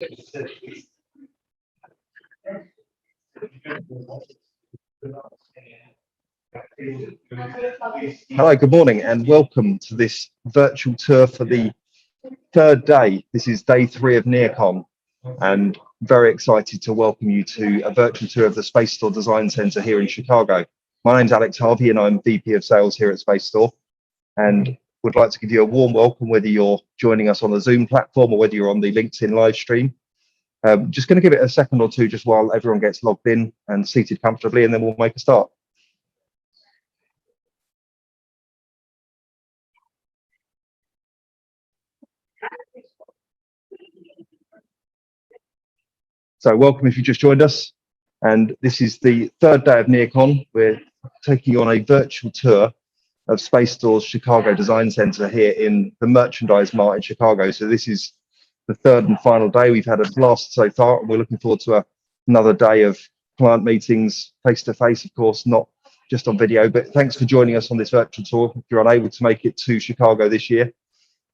Hello, good morning, and welcome to this virtual tour for the third day. This is day 3 of NeoCon, and very excited to welcome you to a virtual tour of the Spacestor Design Center here in Chicago. My name's Alex Harvey, and I'm VP of Sales here at Spacestor, and would like to give you a warm welcome, whether you're joining us on the Zoom platform or whether you're on the LinkedIn live stream. Just going to give it a second or two just while everyone gets logged in and seated comfortably, and then we'll make a start. So welcome if you just joined us, and this is the third day of NeoCon. We're taking you on a virtual tour of Spacestor's Chicago Design Center here in the Merchandise Mart in Chicago. So this is the third and final day. We've had a blast so far, and we're looking forward to another day of client meetings, face-to-face, of course, not just on video. But thanks for joining us on this virtual tour if you're unable to make it to Chicago this year.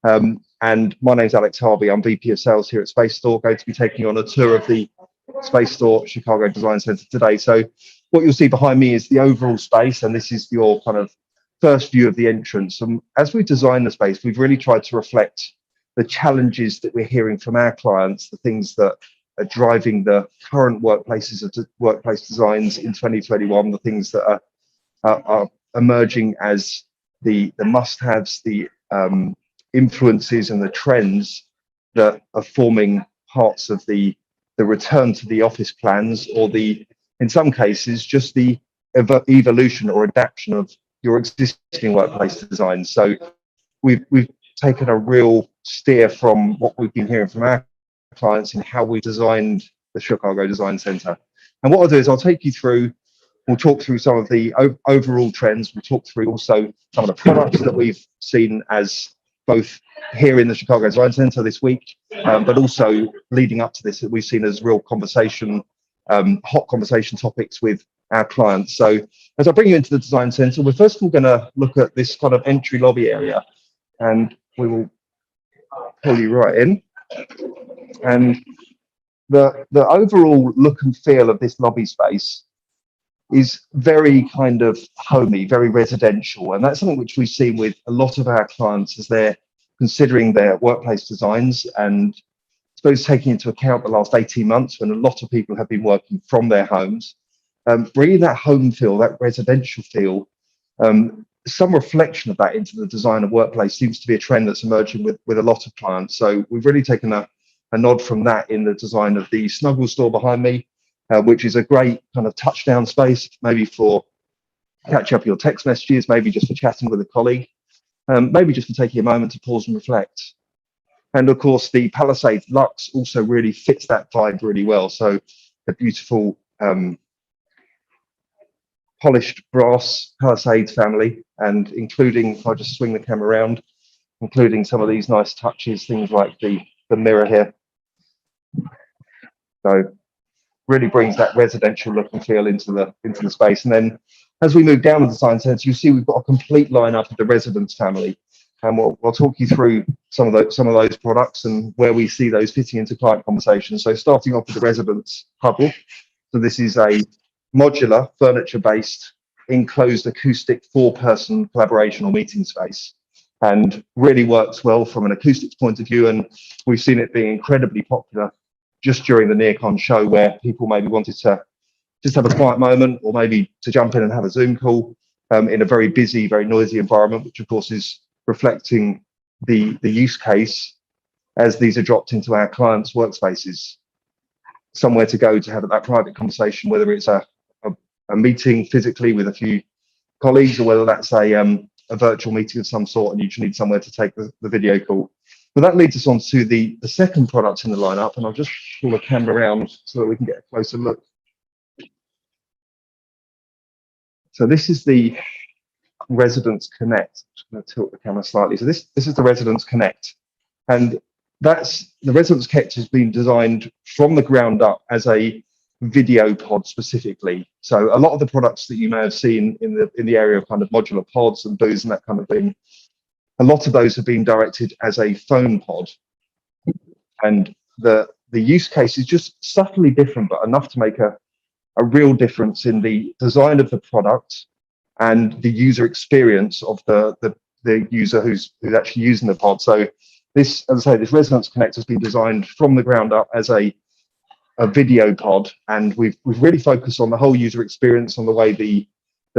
And my name's Alex Harvey. I'm VP of Sales here at Spacestor, going to be taking you on a tour of the Spacestor Chicago Design Center today. So what you'll see behind me is the overall space, and this is your kind of first view of the entrance. And as we design the space, we've really tried to reflect the challenges that we're hearing from our clients, the things that are driving the current workplace designs in 2021, the things that are emerging as the must-haves, the influences and the trends that are forming parts of the return to the office plans, or in some cases, just the evolution or adaptation of your existing workplace design. So we've taken a real steer from what we've been hearing from our clients in how we designed the Chicago Design Center. And what I'll do is I'll take you through, we'll talk through some of the overall trends. We'll talk through also some of the products that we've seen as both here in the Chicago Design Center this week, but also leading up to this that we've seen as real conversation, hot conversation topics with our clients. So as I bring you into the design center, we're first of all going to look at this kind of entry lobby area, and we will pull you right in. And the overall look and feel of this lobby space is very kind of homey, very residential. And that's something which we've seen with a lot of our clients as they're considering their workplace designs, and I suppose taking into account the last 18 months when a lot of people have been working from their homes, bringing that home feel, that residential feel, some reflection of that into the design of workplace seems to be a trend that's emerging with a lot of clients. So we've really taken a nod from that in the design of the Snuggle store behind me, which is a great kind of touchdown space, maybe for catch up your text messages, maybe just for chatting with a colleague, maybe just for taking a moment to pause and reflect. And of course, the Palisade Luxe also really fits that vibe really well. So a beautiful polished brass Palisade family, and including, if I just swing the camera around, including some of these nice touches, things like the mirror here. So really brings that residential look and feel into the space. And then as we move down the design center, you see we've got a complete lineup of the residence family, and we'll talk you through some of those products and where we see those fitting into client conversations. So starting off with the residence Hubble. So this is a modular, furniture-based, enclosed acoustic 4-person collaboration or meeting space, and really works well from an acoustics point of view. And we've seen it being incredibly popular just during the NeoCon show, where people maybe wanted to just have a quiet moment, or maybe to jump in and have a Zoom call in a very busy, very noisy environment, which of course is reflecting the use case as these are dropped into our clients' workspaces. Somewhere to go to have that private conversation, whether it's a meeting physically with a few colleagues, or whether that's a virtual meeting of some sort and you just need somewhere to take the video call. But that leads us on to the second product in the lineup, and I'll just pull the camera around so that we can get a closer look. So this is the Residence Connect. I'm just going to tilt the camera slightly. So this is the Residence Connect, and the Residence Connect has been designed from the ground up as a video pod specifically. So a lot of the products that you may have seen in the area of kind of modular pods and booths and that kind of thing, a lot of those have been directed as a phone pod. And the the use case is just subtly different, but enough to make a real difference in the design of the product and the user experience of the user who's actually using the pod. So this, as I say, this Resonance Connect has been designed from the ground up as a video pod, and we've really focused on the whole user experience, on the way the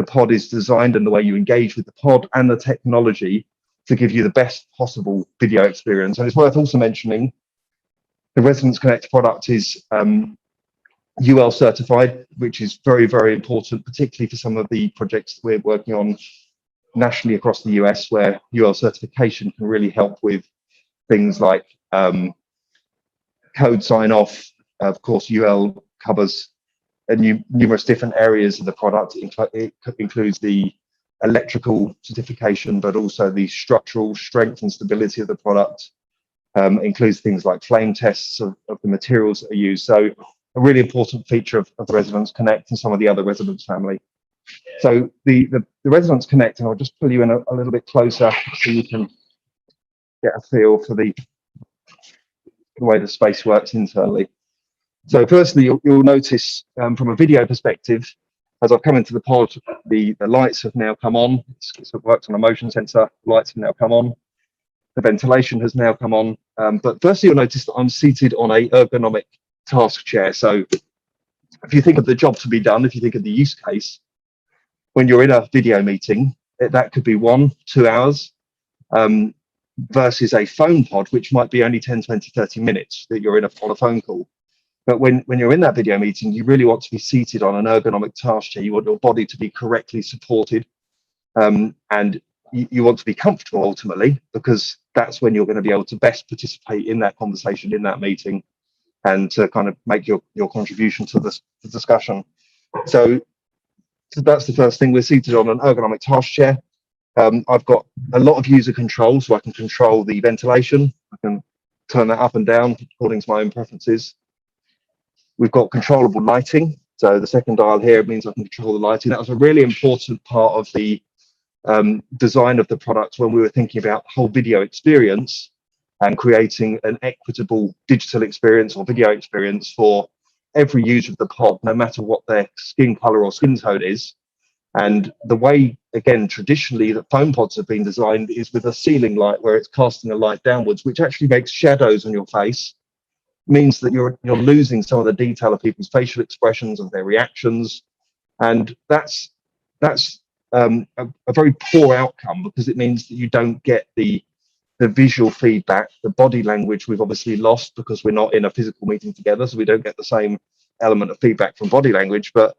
pod is designed and the way you engage with the pod and the technology to give you the best possible video experience. And it's worth also mentioning the Resonance Connect product is UL certified, which is very, very important, particularly for some of the projects that we're working on nationally across the US, where UL certification can really help with things like code sign off. Of course, UL covers numerous different areas of the product. It includes the electrical certification, but also the structural strength and stability of the product. Includes things like flame tests of the materials that are used. So a really important feature of Resonance Connect and some of the other Resonance family. So the Resonance Connect, and I'll just pull you in a little bit closer so you can get a feel for the way the space works internally. So firstly, you'll notice from a video perspective, as I've come into the pod, the lights have now come on. It's worked on a motion sensor. Lights have now come on. The ventilation has now come on. But firstly, you'll notice that I'm seated on a ergonomic task chair. So if you think of the job to be done, if you think of the use case, when you're in a video meeting, that could be 1-2 hours versus a phone pod, which might be only 10, 20, 30 minutes that you're on a phone call. But when you're in that video meeting, you really want to be seated on an ergonomic task chair. You want your body to be correctly supported, and you want to be comfortable ultimately, because that's when you're going to be able to best participate in that conversation, in that meeting, and to kind of make your contribution to the discussion. So that's the first thing. We're seated on an ergonomic task chair. I've got a lot of user control, so I can control the ventilation. I can turn that up and down according to my own preferences. We've got controllable lighting. So the second dial here means I can control the lighting. That was a really important part of the design of the product when we were thinking about the whole video experience and creating an equitable digital experience or video experience for every user of the pod, no matter what their skin color or skin tone is. And the way, again, traditionally that phone pods have been designed is with a ceiling light where it's casting a light downwards, which actually makes shadows on your face, means that you're losing some of the detail of people's facial expressions, of their reactions. And that's a very poor outcome, because it means that you don't get the visual feedback. The body language we've obviously lost because we're not in a physical meeting together, so we don't get the same element of feedback from body language. But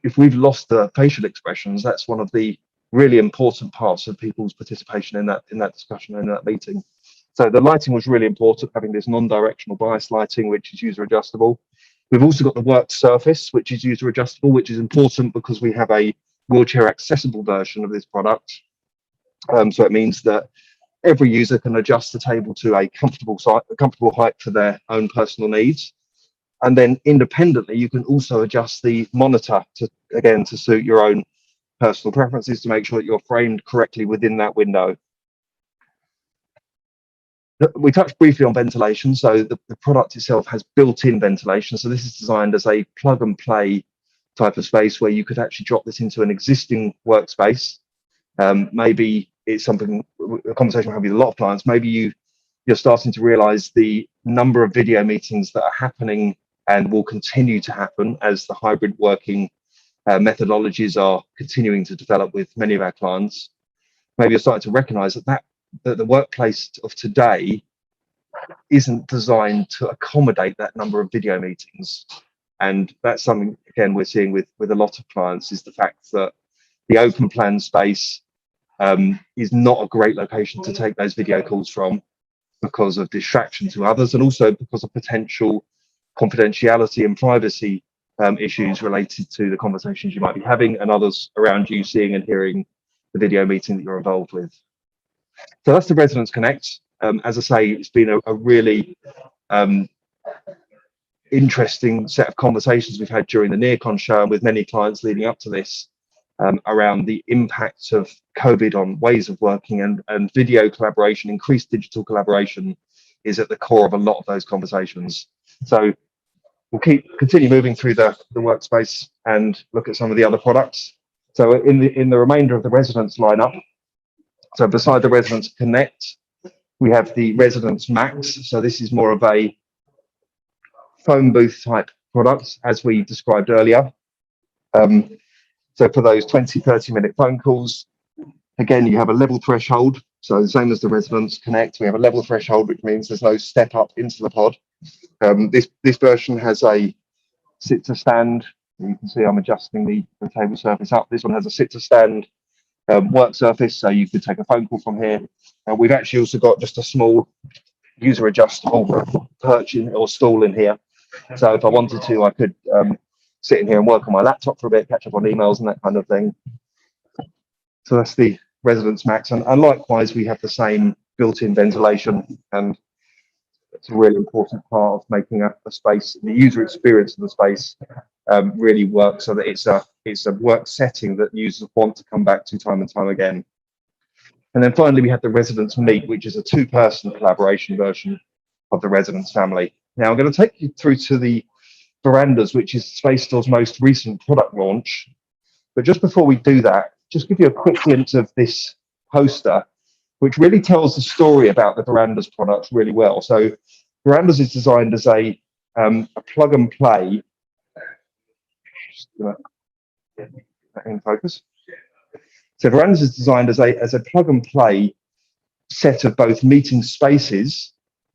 if we've lost the facial expressions, that's one of the really important parts of people's participation in that discussion and in that meeting. So the lighting was really important, having this non-directional bias lighting, which is user adjustable. We've also got the work surface, which is user adjustable, which is important because we have a wheelchair accessible version of this product. So it means that every user can adjust the table to a comfortable height for their own personal needs. And then independently, you can also adjust the monitor to suit your own personal preferences, to make sure that you're framed correctly within that window. We touched briefly on ventilation. So the product itself has built-in ventilation. So this is designed as a plug and play type of space where you could actually drop this into an existing workspace. Maybe it's a conversation we're having with a lot of clients. Maybe you're starting to realize the number of video meetings that are happening and will continue to happen as the hybrid working methodologies are continuing to develop with many of our clients. Maybe you're starting to recognize that the workplace of today isn't designed to accommodate that number of video meetings. And that's something, again, we're seeing with a lot of clients, is the fact that the open plan space is not a great location to take those video calls from, because of distraction to others, and also because of potential confidentiality and privacy issues related to the conversations you might be having and others around you seeing and hearing the video meeting that you're involved with. So that's the Resonance Connect. As I say, it's been a really interesting set of conversations we've had during the NeoCon show and with many clients leading up to this, around the impact of COVID on ways of working, and video collaboration, increased digital collaboration is at the core of a lot of those conversations. So we'll continue moving through the workspace and look at some of the other products. So in the remainder of the residence lineup, so beside the Residence Connect, we have the Residence Max. So this is more of a phone booth type product, as we described earlier. So for those 20, 30-minute phone calls, again, you have a level threshold. So the same as the Residence Connect, we have a level threshold, which means there's no step up into the pod. This version has a sit to stand. You can see I'm adjusting the table surface up. This one has a sit to stand work surface, so you could take a phone call from here. We've actually also got just a small user adjustable perch or stool in here. So if I wanted to, I could sit in here and work on my laptop for a bit, catch up on emails and that kind of thing. So that's the Residence Max. And likewise, we have the same built-in ventilation, and it's a really important part of making a space, the user experience of the space really works, so that it's a work setting that users want to come back to time and time again. And then finally, we have the Residence Meet, which is a two-person collaboration version of the Residence family. Now, I'm going to take you through to the verandas, which is Spacestore's most recent product launch. But just before we do that, just give you a quick glimpse of this poster, which really tells the story about the verandas products really well. So verandas is designed as a plug and play. Just gonna get that in focus. So verandas is designed as a plug and play set of both meeting spaces,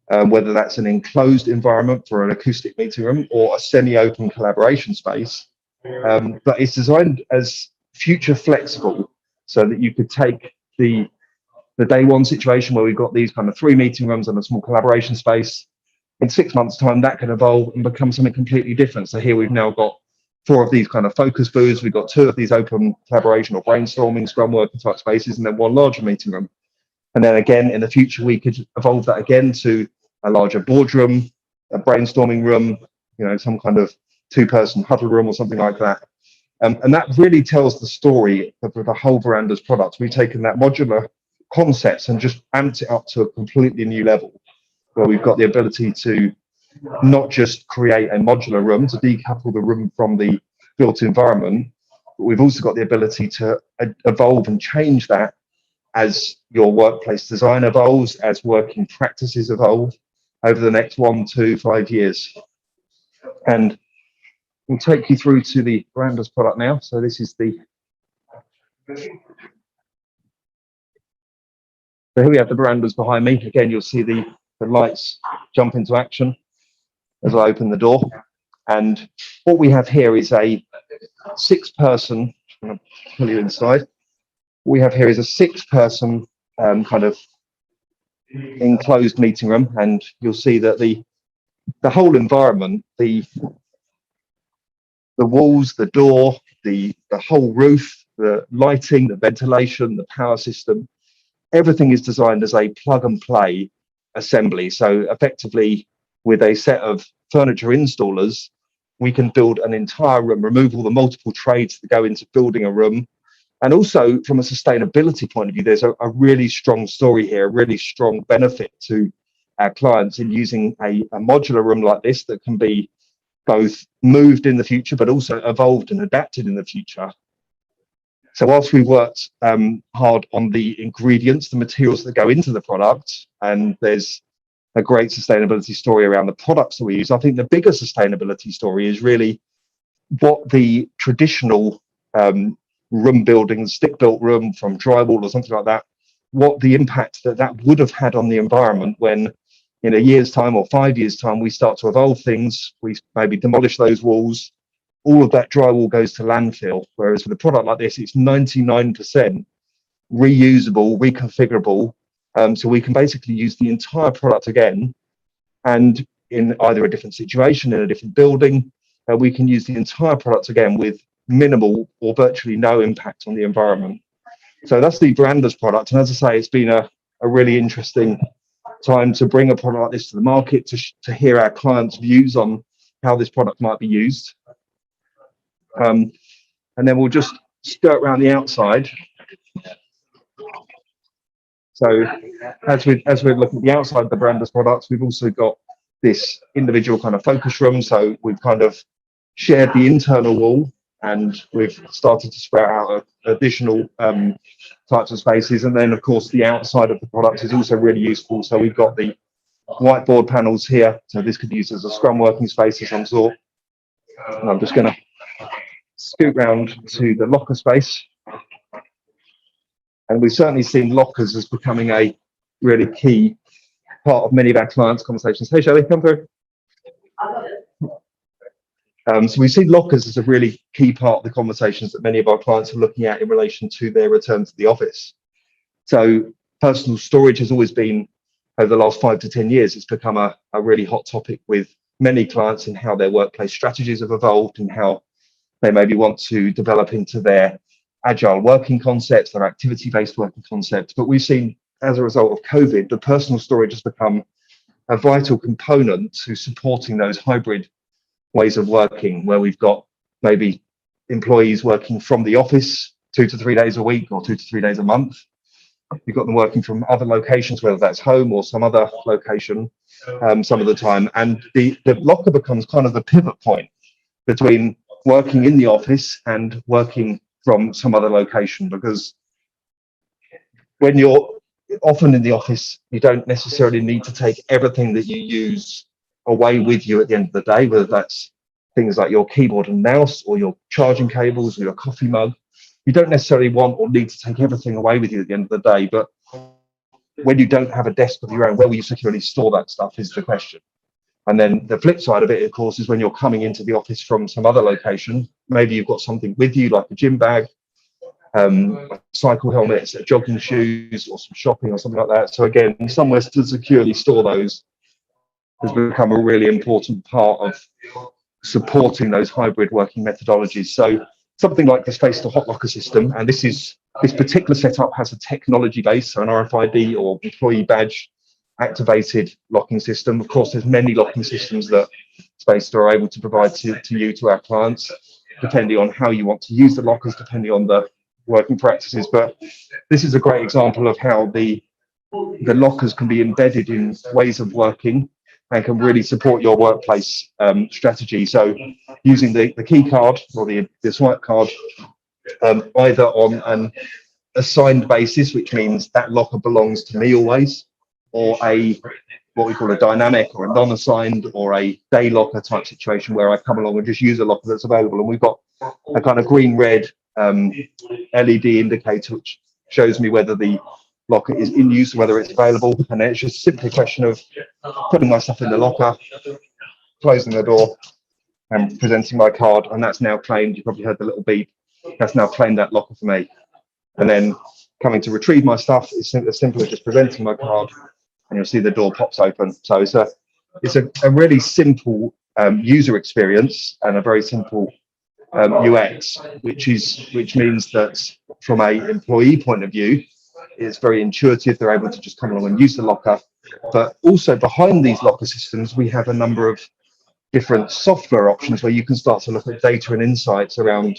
whether that's an enclosed environment for an acoustic meeting room or a semi-open collaboration space. But it's designed as future flexible, so that you could take the day one situation where we've got these kind of 3 meeting rooms and a small collaboration space. In 6 months' time, that can evolve and become something completely different. So here we've now got 4 of these kind of focus booths. We've got 2 of these open collaboration or brainstorming, scrum working type spaces, and then 1 larger meeting room. And then again, in the future, we could evolve that again to a larger boardroom, a brainstorming room, some kind of 2-person huddle room or something like that. And that really tells the story of the whole verandas product. We've taken that modular concepts and just amped it up to a completely new level, where we've got the ability to not just create a modular room to decouple the room from the built environment, but we've also got the ability to evolve and change that as your workplace design evolves, as working practices evolve over the next 1, 2, 5 years. And we'll take you through to the verandas product now. So this is the, so here we have the verandas behind me. Again, you'll see the lights jump into action as I open the door. And what we have here is a 6-person, I'm going to pull you inside. What we have here is a 6-person kind of enclosed meeting room. And you'll see that the whole environment, the walls, the door, the whole roof, the lighting, the ventilation, the power system, everything is designed as a plug and play assembly. So effectively, with a set of furniture installers, we can build an entire room, remove all the multiple trades that go into building a room. And also from a sustainability point of view, there's a really strong story here, a really strong benefit to our clients in using a modular room like this that can be both moved in the future, but also evolved and adapted in the future. So whilst we worked hard on the ingredients, the materials that go into the product, and there's a great sustainability story around the products that we use, I think the bigger sustainability story is really what the traditional room building, stick-built room from drywall or something like that, what the impact that would have had on the environment when in a year's time or 5 years' time, we start to evolve things, we maybe demolish those walls, all of that drywall goes to landfill. Whereas with a product like this, it's 99% reusable, reconfigurable. So we can basically use the entire product again, and in either a different situation, in a different building, we can use the entire product again with minimal or virtually no impact on the environment. So that's the verandas product. And as I say, it's been a really interesting time to bring a product like this to the market, to hear our clients' views on how this product might be used. And then we'll just skirt around the outside. So as we're looking at the outside of the verandas products, we've also got this individual kind of focus room. So we've kind of shared the internal wall, and we've started to spread out additional types of spaces. And then, of course, the outside of the product is also really useful. So we've got the whiteboard panels here. So this could be used as a Scrum working space of some sort. And I'm just going to scoot round to the locker space. And we've certainly seen lockers as becoming a really key part of many of our clients' conversations. Hey, Shelley, come through. So we've seen lockers as a really key part of the conversations that many of our clients are looking at in relation to their return to the office. So personal storage has always been, over the last 5 to 10 years, it's become a really hot topic with many clients in how their workplace strategies have evolved and how they maybe want to develop into their agile working concepts, their activity-based working concepts. But we've seen, as a result of COVID, the personal storage has become a vital component to supporting those hybrid ways of working, where we've got maybe employees working from the office 2 to 3 days a week or 2 to 3 days a month. You've got them working from other locations, whether that's home or some other location, some of the time. And the locker becomes kind of the pivot point between working in the office and working from some other location, because when you're often in the office, you don't necessarily need to take everything that you use away with you at the end of the day, whether that's things like your keyboard and mouse or your charging cables or your coffee mug. You don't necessarily want or need to take everything away with you at the end of the day, but when you don't have a desk of your own, where will you securely store that stuff is the question. And then the flip side of it, of course, is when you're coming into the office from some other location, maybe you've got something with you like a gym bag, cycle helmets, jogging shoes, or some shopping or something like that. So again, somewhere to securely store those has become a really important part of supporting those hybrid working methodologies. So something like the Spacestor hot locker system, and this particular setup has a technology base, so an RFID or employee badge activated locking system. Of course, there's many locking systems that Spacestor are able to provide to our clients, depending on how you want to use the lockers, depending on the working practices. But this is a great example of how the lockers can be embedded in ways of working and can really support your workplace strategy. So using the key card or the swipe card, either on an assigned basis, which means that locker belongs to me always, or what we call a dynamic or a non-assigned or a day locker type situation where I come along and just use a locker that's available. And we've got a kind of green-red LED indicator which shows me whether the locker is in use, whether it's available. And then it's just simply a question of putting my stuff in the locker, closing the door and presenting my card, and that's now claimed. You probably heard the little beep. That's now claimed that locker for me. And then coming to retrieve my stuff is as simple as just presenting my card, and you'll see the door pops open. So it's a really simple user experience and a very simple UX, which means that from a employee point of view, it's very intuitive. They're able to just come along and use the locker. But also behind these locker systems, we have a number of different software options where you can start to look at data and insights around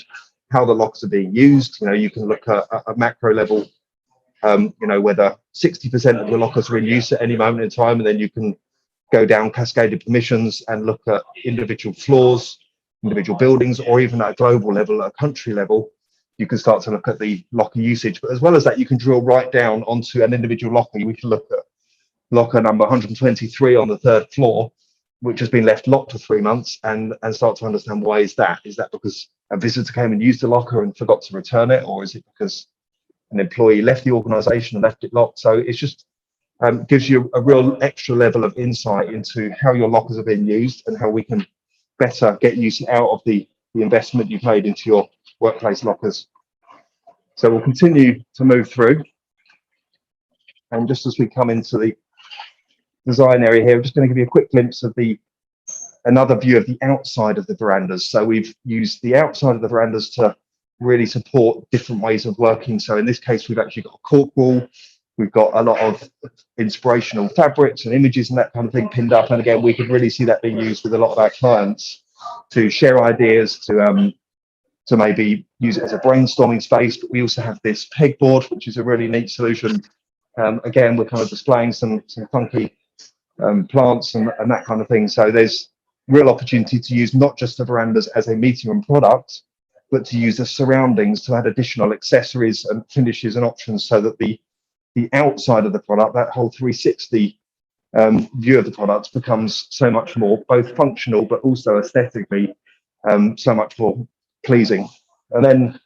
how the lockers are being used. You can look at a macro level, whether 60% of your lockers are in use at any moment in time, and then you can go down cascaded permissions and look at individual floors, individual buildings, or even at a global level, at a country level. You can start to look at the locker usage. But as well as that, you can drill right down onto an individual locker. We can look at locker number 123 on the 3rd floor, which has been left locked for 3 months, and start to understand why is that? Is that because a visitor came and used the locker and forgot to return it, or is it because an employee left the organization and left it locked? So it's just gives you a real extra level of insight into how your lockers are being used and how we can better get use out of the investment you've made into your workplace lockers. So we'll continue to move through. And just as we come into the design area here, I'm just going to give you a quick glimpse of another view of the outside of the verandas. So we've used the outside of the verandas to really support different ways of working. So in this case, we've actually got a cork wall. We've got a lot of inspirational fabrics and images and that kind of thing pinned up. And again, we can really see that being used with a lot of our clients to share ideas, to maybe use it as a brainstorming space. But we also have this pegboard, which is a really neat solution. Again, we're kind of displaying some funky plants and that kind of thing. So there's real opportunity to use not just the verandas as a meeting room product, but to use the surroundings to add additional accessories and finishes and options, so that the outside of the product, that whole 360 view of the product, becomes so much more both functional but also aesthetically so much more pleasing. And then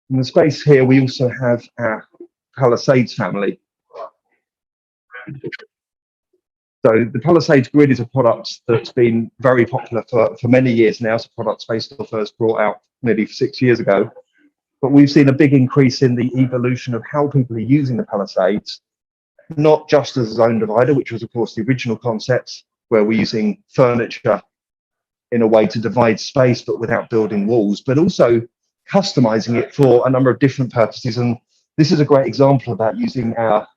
in the space here, we also have our Palisades family. So the Palisades grid is a product that's been very popular for many years now. It's a product Spacestor first brought out nearly 6 years ago. But we've seen a big increase in the evolution of how people are using the Palisades, not just as a zone divider, which was, of course, the original concept, where we're using furniture in a way to divide space, but without building walls, but also customizing it for a number of different purposes. And this is a great example of that, using our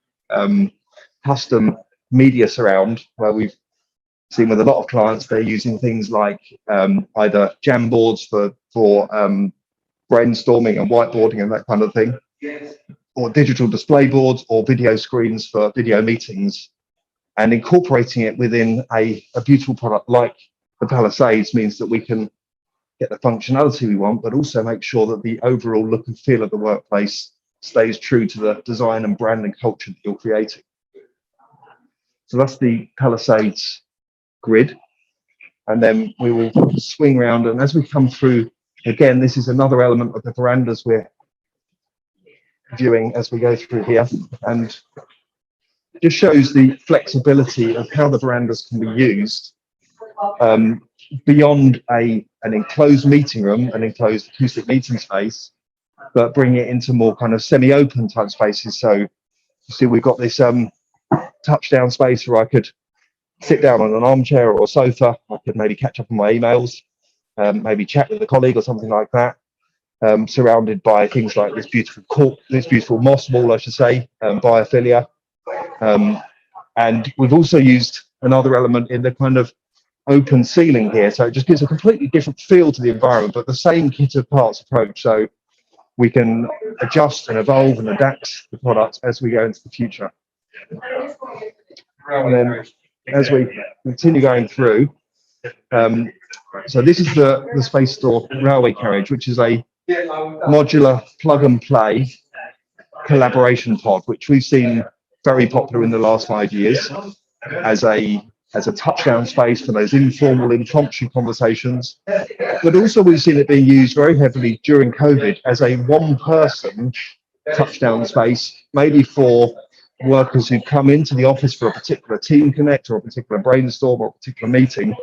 custom media surround, where we've seen with a lot of clients, they're using things like either Jamboards for brainstorming and whiteboarding and that kind of thing, or digital display boards or video screens for video meetings, and incorporating it within a beautiful product like the Palisades means that we can get the functionality we want, but also make sure that the overall look and feel of the workplace stays true to the design and brand and culture that you're creating. So that's the Palisades grid. And then we will swing around, and as we come through, again, this is another element of the verandas we're viewing as we go through here, and it just shows the flexibility of how the verandas can be used beyond an enclosed meeting room, an enclosed acoustic meeting space, but bring it into more kind of semi-open type spaces. So you see we've got this touchdown space where I could sit down on an armchair or a sofa. I could maybe catch up on my emails, maybe chat with a colleague or something like that, surrounded by things like this beautiful moss wall, I should say, biophilia. And we've also used another element in the kind of open ceiling here, so it just gives a completely different feel to the environment, but the same kit of parts approach, so we can adjust and evolve and adapt the product as we go into the future. And then as we continue going through, so this is the Spacestor railway carriage, which is a modular plug and play collaboration pod, which we've seen very popular in the last 5 years as a touchdown space for those informal, impromptu conversations. But also we've seen it being used very heavily during COVID as a one-person touchdown space, maybe for workers who come into the office for a particular team connect or a particular brainstorm or a particular meeting,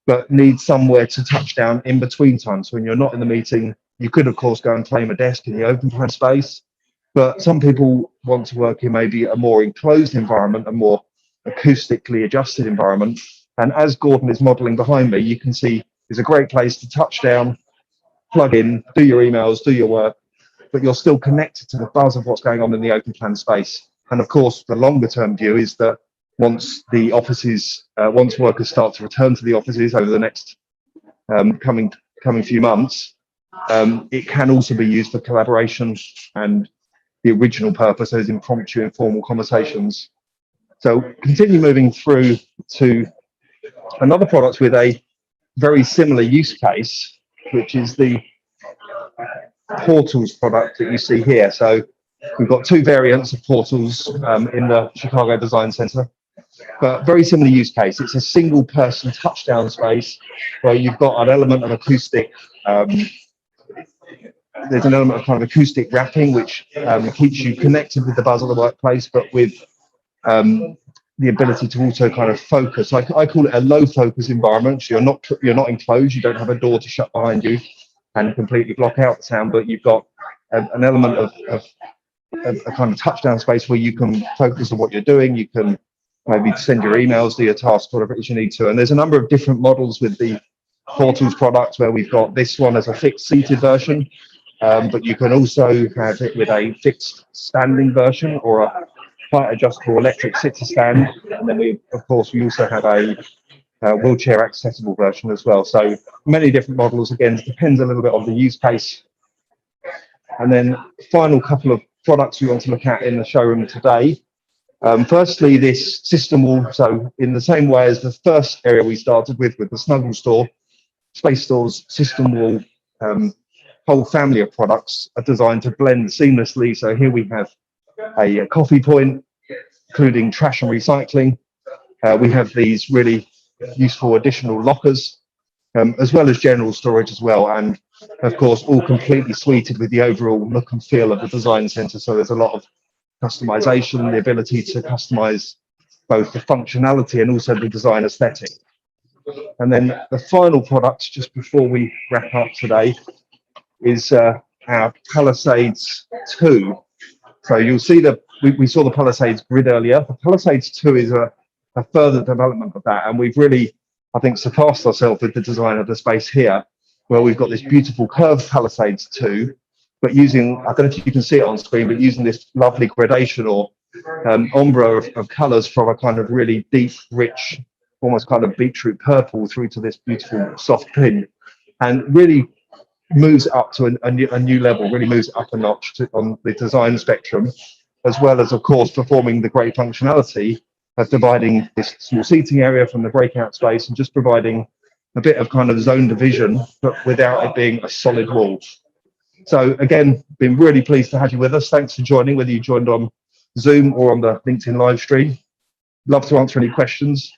but need somewhere to touch down in between times. When you're not in the meeting, you could, of course, go and claim a desk in the open plan space, but some people want to work in maybe a more enclosed environment, a more acoustically adjusted environment. And as Gordon is modeling behind me, you can see it's a great place to touch down, plug in, do your emails, do your work, but you're still connected to the buzz of what's going on in the open plan space. And of course, the longer term view is that once workers start to return to the offices over the next coming few months, it can also be used for collaboration and the original purpose, those impromptu, informal conversations. So continue moving through to another product with a very similar use case, which is the portals product that you see here. So we've got two variants of portals in the Chicago Design Center, but very similar use case. It's a single person touchdown space where you've got an element of acoustic, there's an element of kind of acoustic wrapping, which keeps you connected with the buzz of the workplace, but with the ability to also kind of focus. I call it a low focus environment. So you're not enclosed, you don't have a door to shut behind you and completely block out the sound, but you've got an element of a kind of touchdown space where you can focus on what you're doing. You can maybe send your emails, do your tasks, whatever it is you need to. And there's a number of different models with the portals products, where we've got this one as a fixed seated version, but you can also have it with a fixed standing version or a height adjustable electric sitter stand. And then we also have a wheelchair accessible version as well. So many different models. Again, it depends a little bit on the use case. And then final couple of products we want to look at in the showroom today Firstly, this system will, so in the same way as the first area we started with the Snuggle Store, Spacestore's system will whole family of products are designed to blend seamlessly. So here we have a coffee point, including trash and recycling. We have these really useful additional lockers, as well as general storage as well. And of course, all completely suited with the overall look and feel of the design center. So there's a lot of customization, the ability to customize both the functionality and also the design aesthetic. And then the final product, just before we wrap up today, is our Palisades 2. So you'll see that we saw the Palisades grid earlier. The Palisades 2 is a further development of that. And we've really, I think, surpassed ourselves with the design of the space here, where we've got this beautiful curved Palisades 2, but using, I don't know if you can see it on screen, but using this lovely gradation or ombre of colors from a kind of really deep, rich, almost kind of beetroot purple through to this beautiful soft pink, and really moves up to a new level, really moves up a notch on the design spectrum, as well as, of course, performing the great functionality of dividing this small seating area from the breakout space and just providing a bit of kind of zone division, but without it being a solid wall. So again, been really pleased to have you with us. Thanks for joining, whether you joined on Zoom or on the LinkedIn live stream. Love to answer any questions.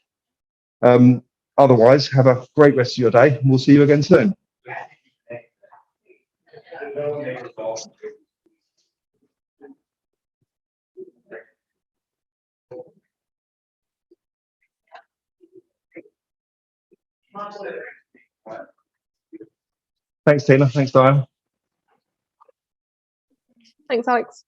Otherwise, have a great rest of your day. We'll see you again soon. Thanks, Tina. Thanks, Diane. Thanks, Alex.